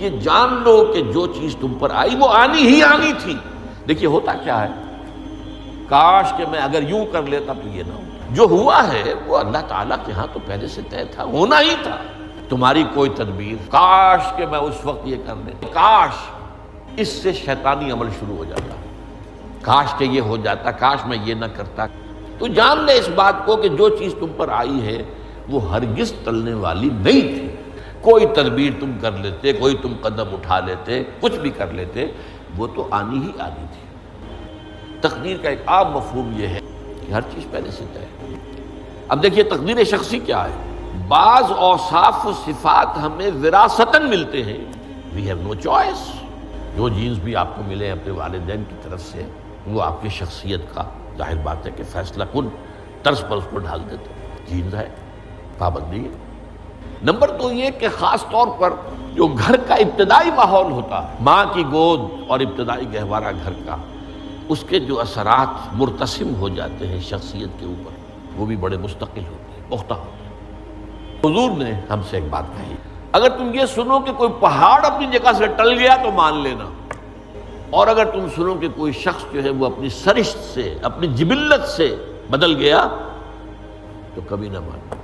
یہ جان لو کہ جو چیز تم پر آئی وہ آنی ہی آنی تھی۔ دیکھیے ہوتا کیا ہے، کاش کہ میں اگر یوں کر لیتا تو یہ نہ ہوتا۔ جو ہوا ہے وہ اللہ تعالیٰ کے ہاں تو پہلے سے طے تھا، ہونا ہی تھا۔ تمہاری کوئی تدبیر، کاش کہ میں اس وقت یہ کر لیتا، کاش، اس سے شیطانی عمل شروع ہو جاتا، کاش کہ یہ ہو جاتا، کاش میں یہ نہ کرتا۔ تو جان لے اس بات کو کہ جو چیز تم پر آئی ہے وہ ہرگز ٹلنے والی نہیں تھی۔ کوئی تدبیر تم کر لیتے، کوئی تم قدم اٹھا لیتے، کچھ بھی کر لیتے، وہ تو آنی ہی آنی تھی۔ تقدیر کا ایک عام مفہوم یہ ہے کہ ہر چیز پہلے سے طے ہے۔ اب دیکھیے تقدیر شخصی کیا ہے۔ بعض اوصاف و صفات ہمیں وراثتاً ملتے ہیں، وی ہیو نو چوائس۔ جو جینز بھی آپ کو ملے اپنے والدین کی طرف سے، وہ آپ کی شخصیت کا ظاہر بات ہے کہ فیصلہ کن طرز پر اس کو ڈھال دیتے ہیں، جینز ہے، پابندی ہے۔ نمبر 2 یہ کہ خاص طور پر جو گھر کا ابتدائی ماحول ہوتا ہے، ماں کی گود اور ابتدائی گہوارہ گھر کا، اس کے جو اثرات مرتسم ہو جاتے ہیں شخصیت کے اوپر، وہ بھی بڑے مستقل ہوتے ہیں، پختہ ہوتے ہیں۔ حضور نے ہم سے ایک بات کہی، اگر تم یہ سنو کہ کوئی پہاڑ اپنی جگہ سے ٹل گیا تو مان لینا، اور اگر تم سنو کہ کوئی شخص جو ہے وہ اپنی سرشت سے، اپنی جبلت سے بدل گیا تو کبھی نہ ماننا۔